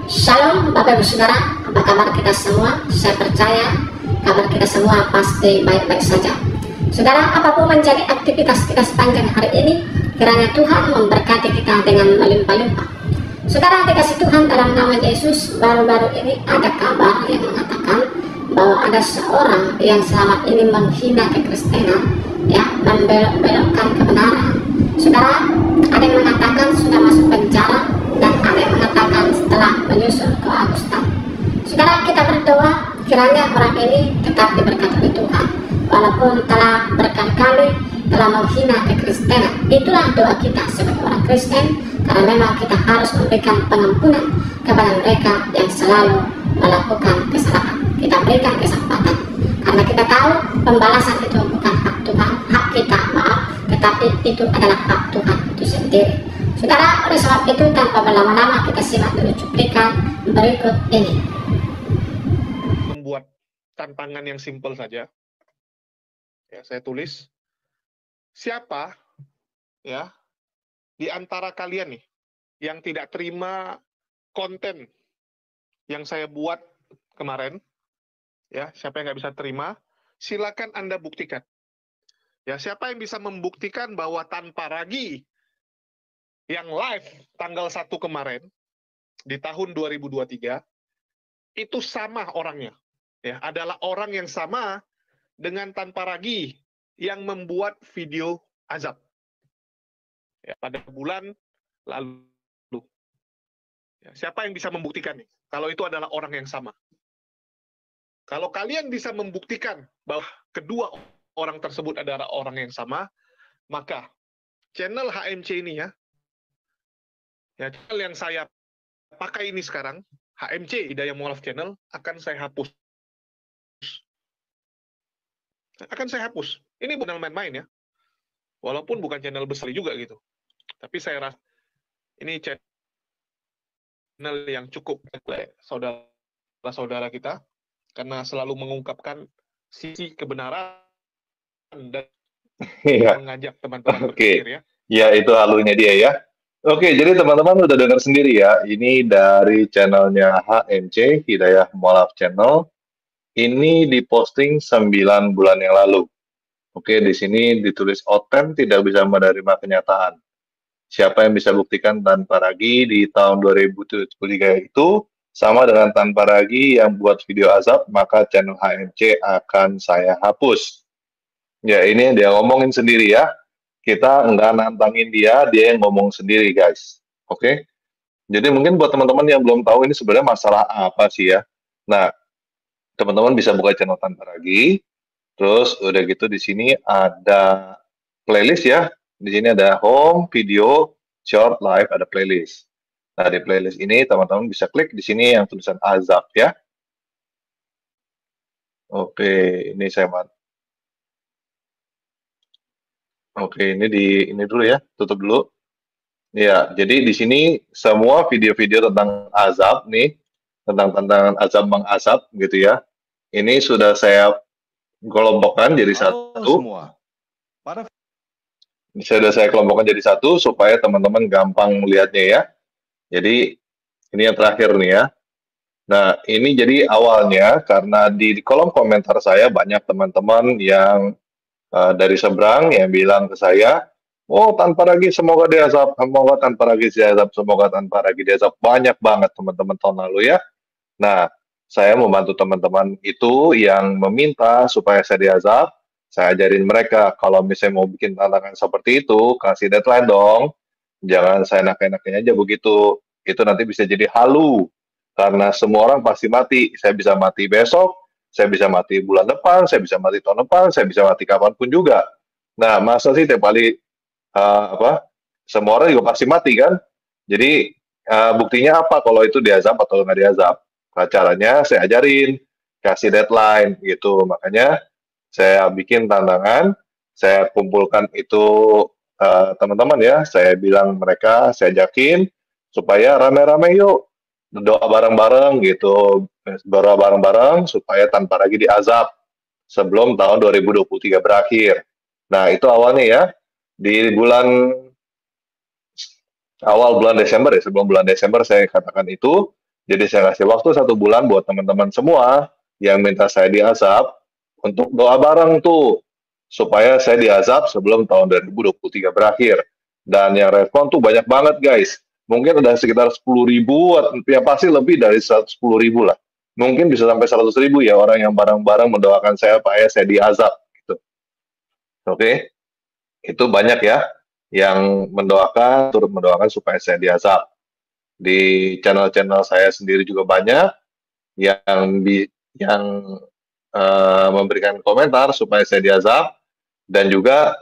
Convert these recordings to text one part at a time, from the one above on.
Shalom Bapak Ibu Saudara, apa kabar kita semua? Saya percaya kabar kita semua pasti baik-baik saja. Saudara, apapun menjadi aktivitas kita sepanjang hari ini, kiranya Tuhan memberkati kita dengan melimpah-limpah. Saudara dikasih Tuhan dalam nama Yesus, baru-baru ini ada kabar yang mengatakan bahwa ada seorang yang selama ini menghina kekristenan, ya, membelok-belokkan kebenaran. Saudara, ada yang mengatakan sudah masuk penjara, dan ada yang mengatakan setelah menyusul ke Agustan. Saudara, kita berdoa kiranya orang ini tetap diberkati oleh Tuhan, walaupun telah berkali-kali telah menghina kekristenan. Itulah doa kita sebagai orang Kristen, karena memang kita harus memberikan pengampunan kepada mereka yang selalu melakukan kesalahan. Kita berikan kesempatan, karena kita tahu pembalasan itu bukan hak Tuhan, hak kita, maaf, tetapi itu adalah hak Tuhan itu sendiri. Saudara, oleh sebab itu tanpa berlama-lama kita simak dulu cuplikan berikut ini. Membuat tantangan yang simpel saja. Ya, saya tulis, siapa ya di antara kalian nih yang tidak terima konten yang saya buat kemarin? Ya, siapa yang nggak bisa terima? Silakan Anda buktikan. Ya, siapa yang bisa membuktikan bahwa tanpa ragi yang live tanggal 1 kemarin di tahun 2023 itu sama orangnya, ya, adalah orang yang sama dengan tanpa ragi yang membuat video azab, ya, pada bulan lalu. Ya, siapa yang bisa membuktikan nih kalau itu adalah orang yang sama? Kalau kalian bisa membuktikan bahwa kedua orang tersebut adalah orang yang sama, maka channel HMC ini ya, channel yang saya pakai ini sekarang, HMC Hidayah Mu'alaf Channel, akan saya hapus. Akan saya hapus. Ini bukan main-main ya. Walaupun bukan channel besar juga gitu. Tapi saya rasa ini channel yang cukup oleh saudara-saudara kita, karena selalu mengungkapkan sisi kebenaran dan mengajak teman-teman berpikir ya. Ya, itu halunya dia ya. Oke, jadi teman-teman udah dengar sendiri ya, ini dari channelnya HMC, Hidayah Mu'alaf Channel. Ini diposting 9 bulan yang lalu. Oke, di sini ditulis oten tidak bisa menerima kenyataan. Siapa yang bisa buktikan tanpa ragi di tahun 2023 itu sama dengan tanpa ragi yang buat video azab, maka channel HMC akan saya hapus. Ya, ini dia ngomongin sendiri ya. Kita nggak nantangin dia yang ngomong sendiri, guys. Oke? Jadi mungkin buat teman-teman yang belum tahu ini sebenarnya masalah apa sih ya. Nah, teman-teman bisa buka channel tanpa ragi. Terus udah gitu di sini ada playlist ya. Di sini ada home, video, short, live, ada playlist. Nah, di playlist ini teman-teman bisa klik di sini yang tulisan azab ya. Oke, ini saya Oke, ini dulu ya, tutup dulu. Ya, jadi di sini semua video-video tentang azab nih, tentang azab mengazab gitu ya. Ini sudah saya kelompokkan jadi satu. Semua. Sudah saya kelompokkan jadi satu supaya teman-teman gampang melihatnya ya. Jadi ini yang terakhir nih ya. Nah, ini jadi awalnya karena di kolom komentar saya banyak teman-teman yang dari seberang yang bilang ke saya, oh tanpa ragi semoga diazab, semoga tanpa ragi diazab, semoga tanpa ragi diazab. Banyak banget teman-teman tahun lalu ya. Nah, saya membantu teman-teman itu yang meminta supaya saya diazab. Saya ajarin mereka, kalau misalnya mau bikin tantangan seperti itu, kasih deadline dong. Jangan saya enak-enakin aja begitu. Itu nanti bisa jadi halu. Karena semua orang pasti mati. Saya bisa mati besok, saya bisa mati bulan depan, saya bisa mati tahun depan, saya bisa mati kapanpun juga. Nah, masa sih tiap kali semua orang juga pasti mati kan? Jadi buktinya apa kalau itu diazab atau nggak diazab? Nah, caranya saya ajarin, kasih deadline gitu. Makanya saya bikin tantangan, saya kumpulkan itu teman-teman ya. Saya bilang mereka, saya ajakin supaya rame-rame yuk doa bareng-bareng gitu, berdoa bareng-bareng supaya tanpa lagi diazab sebelum tahun 2023 berakhir. Nah, itu awalnya ya, di awal bulan Desember ya, sebelum bulan Desember saya katakan itu, Jadi saya kasih waktu 1 bulan buat teman-teman semua yang minta saya diazab untuk doa bareng tuh supaya saya diazab sebelum tahun 2023 berakhir. Dan yang respon tuh banyak banget guys. Mungkin ada sekitar 10.000, ya pasti lebih dari 10.000 lah. Mungkin bisa sampai 100.000 ya orang yang bareng-bareng mendoakan saya supaya saya diazab gitu. Oke, itu banyak ya yang mendoakan, turut mendoakan supaya saya diazab. Di channel-channel saya sendiri juga banyak yang memberikan komentar supaya saya diazab, dan juga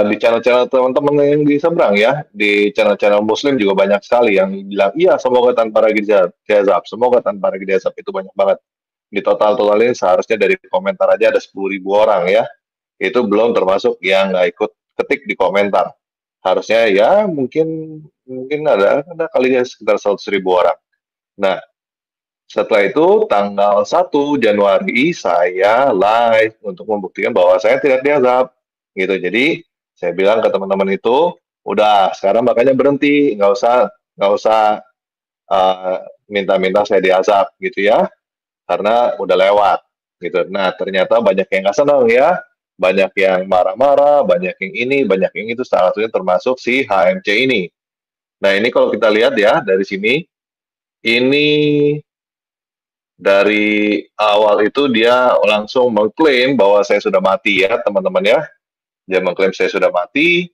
di channel-channel teman-teman yang di seberang ya, di channel-channel Muslim juga banyak sekali yang bilang iya semoga tanpa lagi diazab, semoga tanpa lagi diazab. Itu banyak banget. Di totalin seharusnya dari komentar aja ada 10.000 orang ya. Itu belum termasuk yang nggak ikut ketik di komentar. Harusnya ya mungkin ada kali ya sekitar 100.000 orang. Nah, setelah itu tanggal 1 Januari saya live untuk membuktikan bahwa saya tidak diazab gitu. Jadi saya bilang ke teman-teman itu, udah sekarang makanya berhenti, nggak usah minta-minta saya diazab gitu ya, karena udah lewat gitu. Nah ternyata banyak yang nggak senang ya, banyak yang marah-marah, banyak yang ini, banyak yang itu, salah satunya termasuk si HMC ini. Nah ini kalau kita lihat ya dari sini, ini dari awal itu dia langsung mengklaim bahwa saya sudah mati ya teman-teman ya. Dia mengklaim saya sudah mati.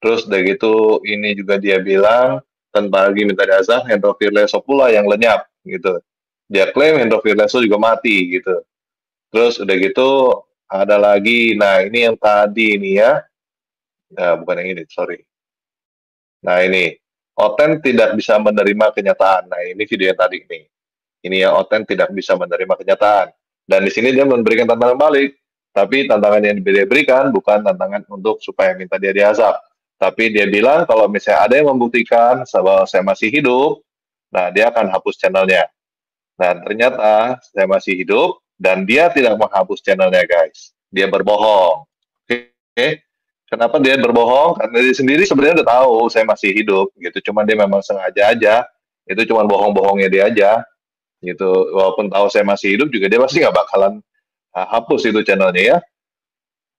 Terus dari gitu ini juga dia bilang tanpa lagi minta diazab, Hendro Firleso pula yang lenyap gitu. Dia klaim Hendro Firleso juga mati gitu. Terus udah gitu ada lagi, nah ini yang tadi ini ya. Nah, bukan yang ini, sorry. Nah ini, Oten tidak bisa menerima kenyataan. Nah ini video yang tadi ini. Ini ya, Oten tidak bisa menerima kenyataan. Dan di sini dia memberikan tantangan balik. Tapi tantangan yang dia berikan bukan tantangan untuk supaya minta dia diazab. Tapi dia bilang kalau misalnya ada yang membuktikan bahwa saya masih hidup, nah dia akan hapus channelnya. Nah ternyata saya masih hidup dan dia tidak menghapus channelnya guys. Dia berbohong. Oke. Kenapa dia berbohong? Karena dia sendiri sebenarnya udah tahu saya masih hidup gitu. Cuma dia memang sengaja aja. Itu cuma bohong-bohongnya dia aja gitu. Walaupun tahu saya masih hidup juga dia pasti nggak bakalan hapus itu channelnya ya,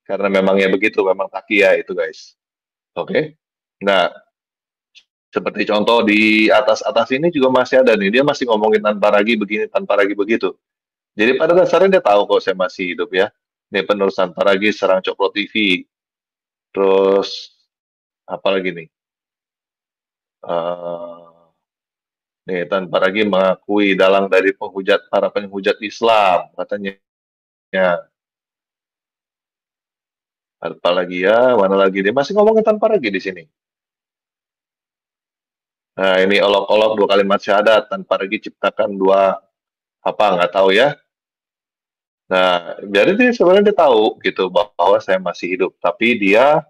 karena memang ya begitu, memang takia itu guys. Oke. Nah seperti contoh di atas ini juga masih ada nih, dia masih ngomongin tanpa lagi begini, tanpa lagi begitu. Jadi pada dasarnya dia tahu kok saya masih hidup ya. Ini penerus tanpa lagi serang Cokro TV. Terus apa lagi nih? Nih tanpa lagi mengakui dalang dari para penghujat Islam katanya. Ya. Apa lagi ya? Mana lagi? Dia masih ngomongin tanpa lagi di sini. Nah ini olok-olok 2 kalimat syahadat, tanpa lagi ciptakan 2 apa nggak tahu ya. Nah jadi dia sebenarnya dia tahu gitu bahwa saya masih hidup, tapi dia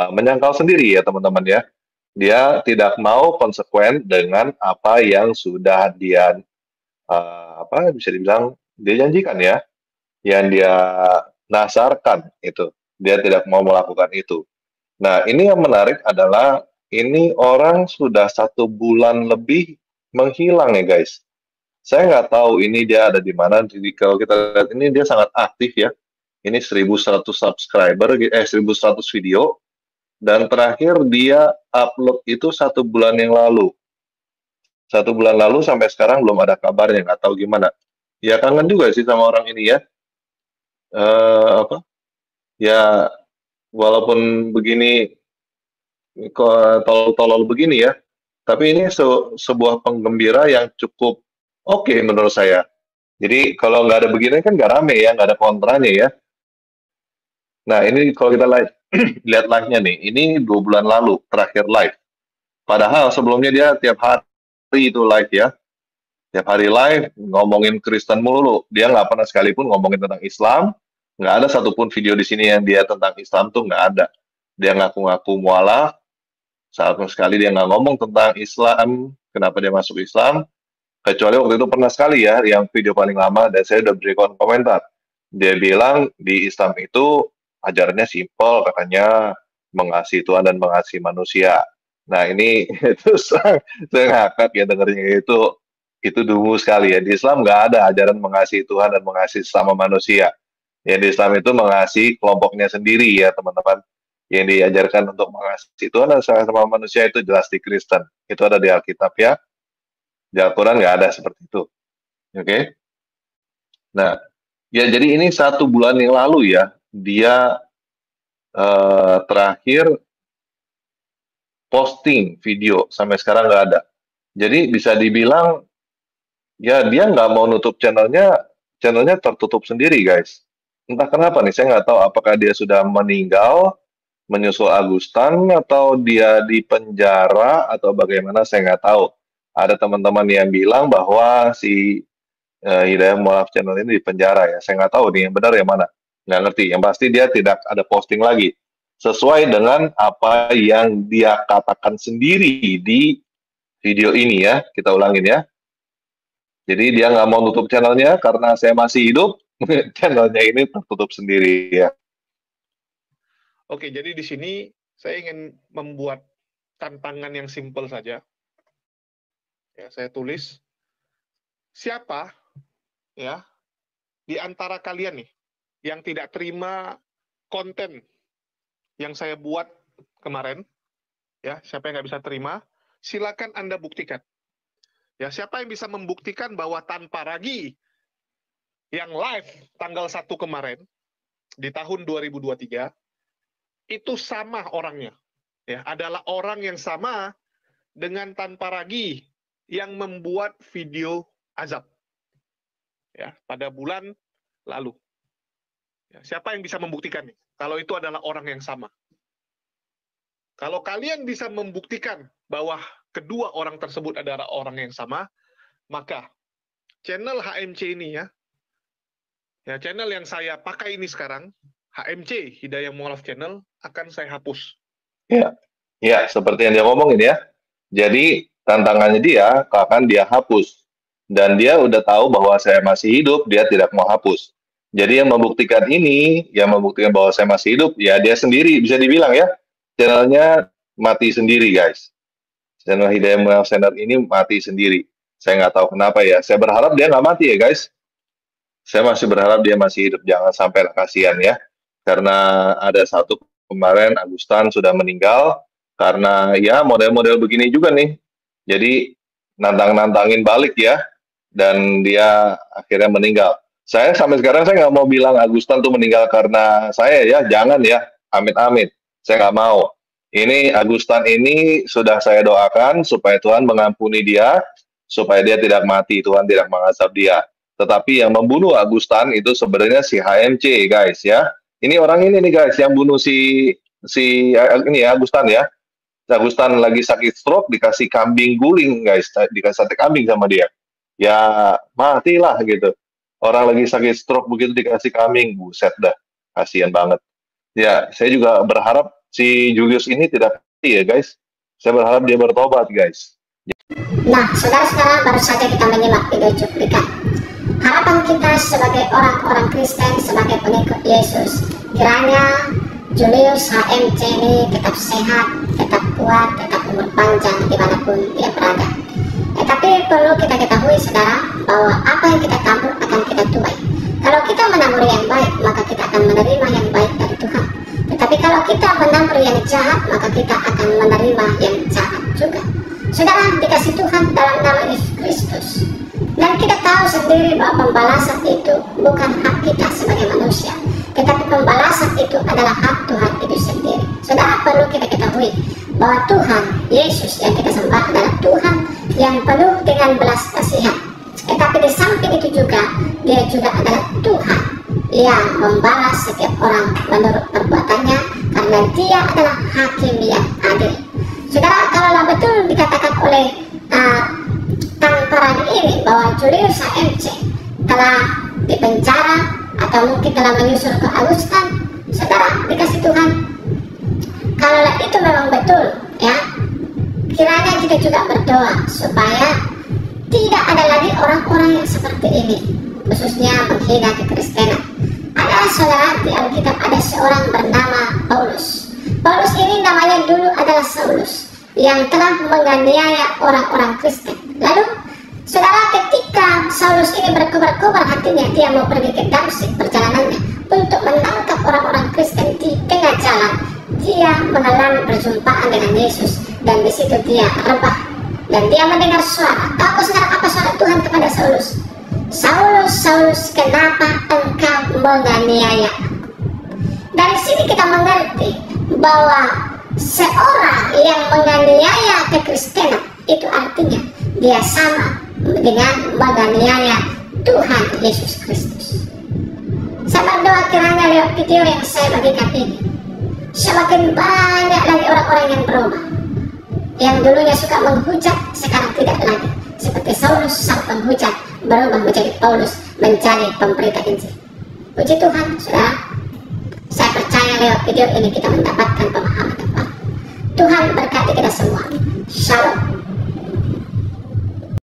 menyangkal sendiri ya teman-teman ya. Dia tidak mau konsekuen dengan apa yang sudah dia apa bisa dibilang dia janjikan ya, yang dia nasarkan itu. Dia tidak mau melakukan itu. Nah ini yang menarik adalah ini orang sudah 1 bulan lebih menghilang ya guys. Saya nggak tahu ini dia ada di mana. Jadi kalau kita lihat ini dia sangat aktif ya. Ini 1.100 subscriber, 1.100 video. Dan terakhir dia upload itu 1 bulan yang lalu. 1 bulan lalu sampai sekarang belum ada kabarnya, nggak tahu gimana. Ya kangen juga sih sama orang ini ya. Apa? Ya walaupun begini tolol begini ya, tapi ini sebuah penggembira yang cukup oke menurut saya. Jadi kalau nggak ada begini kan nggak rame ya, nggak ada kontranya ya. Nah ini kalau kita lihat live-nya nih, ini 2 bulan lalu terakhir live. Padahal sebelumnya dia tiap hari itu live ya. Tiap hari live ngomongin Kristen mulu. Dia nggak pernah sekalipun ngomongin tentang Islam. Nggak ada satupun video di sini yang dia tentang Islam tuh nggak ada. Dia ngaku-ngaku mualaf. Sama sekali dia nggak ngomong tentang Islam, kenapa dia masuk Islam, kecuali waktu itu pernah sekali ya, yang video paling lama, dan saya udah berikan komentar. Dia bilang di Islam itu ajarannya simpel, katanya mengasihi Tuhan dan mengasihi manusia. Nah ini itu saya ngakak ya dengernya itu dungu sekali ya. Di Islam nggak ada ajaran mengasihi Tuhan dan mengasihi sesama manusia. Ya di Islam itu mengasihi kelompoknya sendiri ya teman-teman. Yang diajarkan untuk mengasihi Tuhan dan sesama manusia itu jelas di Kristen. Itu ada di Alkitab ya. Di Al-Quran nggak ada seperti itu. Oke? Nah, ya jadi ini 1 bulan yang lalu ya, dia terakhir posting video, sampai sekarang nggak ada. Jadi bisa dibilang, ya dia nggak mau nutup channelnya tertutup sendiri guys. Entah kenapa nih, saya nggak tahu apakah dia sudah meninggal, menyusul Agustan, atau dia di penjara, atau bagaimana, saya nggak tahu. Ada teman-teman yang bilang bahwa si Hidayah Mualaf channel ini di penjara ya. Saya nggak tahu nih yang benar yang mana. Nggak ngerti. Yang pasti dia tidak ada posting lagi. Sesuai dengan apa yang dia katakan sendiri di video ini ya. Kita ulangin ya. Jadi dia nggak mau tutup channelnya karena saya masih hidup. Channelnya ini tertutup sendiri ya. Oke, jadi di sini saya ingin membuat tantangan yang simpel saja. Ya, saya tulis, siapa ya di antara kalian nih yang tidak terima konten yang saya buat kemarin, ya siapa yang nggak bisa terima, silakan Anda buktikan. Ya siapa yang bisa membuktikan bahwa tanpa ragi yang live tanggal 1 kemarin di tahun 2023 itu sama orangnya, ya adalah orang yang sama dengan tanpa ragi yang membuat video azab ya pada bulan lalu. Ya, siapa yang bisa membuktikan nih? Kalau itu adalah orang yang sama. Kalau kalian bisa membuktikan bahwa kedua orang tersebut adalah orang yang sama, maka channel HMC ini ya channel yang saya pakai ini sekarang, HMC Hidayah Mualaf Channel, akan saya hapus. Ya, seperti yang dia ngomongin ya. Jadi tantangannya dia akan dia hapus, dan dia udah tahu bahwa saya masih hidup, dia tidak mau hapus. Jadi yang membuktikan ini, yang membuktikan bahwa saya masih hidup, ya dia sendiri, bisa dibilang ya, channelnya mati sendiri guys. Channel Hidayah Mualaf Channel ini mati sendiri. Saya nggak tahu kenapa ya. Saya berharap dia nggak mati ya guys. Saya masih berharap dia masih hidup, jangan sampai lah, kasihan ya. Karena ada satu kemarin Agustan sudah meninggal karena ya model-model begini juga nih. Jadi nantangin balik ya, dan dia akhirnya meninggal. Saya sampai sekarang saya nggak mau bilang Agustan tuh meninggal karena saya ya, jangan ya, amit-amit. Saya nggak mau. Ini Agustan ini sudah saya doakan supaya Tuhan mengampuni dia, supaya dia tidak mati, Tuhan tidak mengazab dia. Tetapi yang membunuh Agustan itu sebenarnya si HMC guys ya. Ini orang ini nih guys yang bunuh si ini ya, Agustan ya. Agustan lagi sakit stroke, dikasih kambing guling guys, dikasih sate kambing sama dia. Ya matilah gitu. Orang lagi sakit stroke begitu dikasih kambing, buset dah, kasihan banget. Ya, saya juga berharap si Julius ini tidak mati ya guys. Saya berharap dia bertobat guys. Nah, saudara-saudara, baru saja kita menyimak video cuplikan. Harapan kita sebagai orang-orang Kristen, sebagai pengikut Yesus, kiranya Julius HMC ini tetap sehat, tetap kuat, tetap umur panjang dimanapun dia berada. Tetapi perlu kita ketahui saudara, bahwa apa yang kita tabur akan kita tuai. Kalau kita menabur yang baik, maka kita akan menerima yang baik dari Tuhan. Tetapi kalau kita menabur yang jahat, maka kita akan menerima yang jahat juga. Saudara, dikasih Tuhan dalam nama Yesus Kristus. Dan kita tahu sendiri bahwa pembalasan itu bukan hak kita sebagai manusia, tetapi pembalasan itu adalah hak Tuhan itu sendiri. Saudara, perlu kita ketahui bahwa Tuhan Yesus yang kita sembah adalah Tuhan yang penuh dengan belas kasihan. Tetapi di samping itu juga, dia juga adalah Tuhan yang membalas setiap orang menurut perbuatannya, karena dia adalah hakim yang adil. Saudara, kalaulah betul dikatakan oleh tanpa ragi ini bahwa Julius HMC telah dipenjara atau mungkin telah menyusul ke Agustan, saudara, dikasih Tuhan, kalaulah itu memang betul ya, kiranya kita juga berdoa supaya tidak ada lagi orang-orang yang seperti ini, khususnya menghina kekristenan. Ada saudara, di Alkitab ada seorang bernama Paulus. Paulus ini namanya dulu adalah Saulus. yang telah menganiaya orang-orang Kristen. Lalu, saudara, ketika Saulus ini berkobar-kobar hatinya, dia mau pergi ke Damsyik perjalanannya untuk menangkap orang-orang Kristen. Di tengah jalan, dia mengalami perjumpaan dengan Yesus, dan di situ dia rebah, dan dia mendengar suara. Tahu saudara apa suara Tuhan kepada Saulus? Saulus, Saulus, kenapa engkau menganiaya? Dari sini kita mengerti bahwa seorang yang menganiaya kekristenan itu artinya dia sama dengan menganiaya Tuhan Yesus Kristus. Saya berdoa kiranya lewat video yang saya bagikan ini, semakin banyak lagi orang-orang yang berubah. Yang dulunya suka menghujat, sekarang tidak lagi. Seperti Saulus sang penghujat berubah menjadi Paulus, menjadi pemberita Injil. Puji Tuhan, saudara. Saya percaya lewat video ini kita mendapatkan pemahaman yang baru. Tuhan berkati kita semua. Shalom.